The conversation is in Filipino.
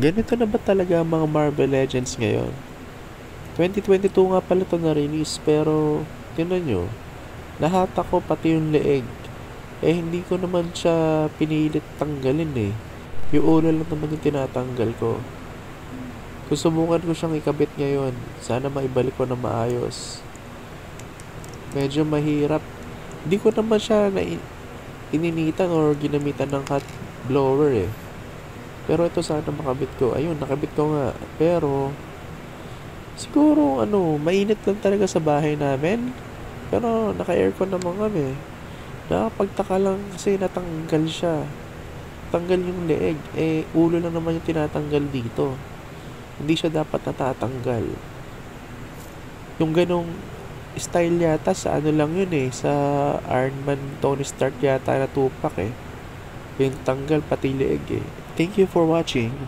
Ganito na ba talaga ang mga Marvel Legends ngayon? 2022 nga pala ito na-release pero tingnan nyo, nahatak ko pati yung leeg. Eh hindi ko naman siya pinilit tanggalin eh. Yung ulo lang naman yung tinatanggal ko. Susubukan ko siyang ikabit ngayon. Sana maibalik ko na maayos. Medyo mahirap. Hindi ko naman siya ininitan or ginamitan ng cut blower eh. Pero ito sana makabit ko. Ayun, nakabit ko nga. Pero siguro mainit lang talaga sa bahay namin. Pero naka-aircon naman kami. Nakapagtaka lang kasi natanggal siya. Tanggal yung leeg. Eh, ulo lang naman yung tinatanggal dito. Hindi siya dapat natatanggal. Yung ganong style yata sa lang yun eh. Sa Iron Man Tony Stark yata na tupak eh. Yung tanggal pati leeg eh. Thank you for watching.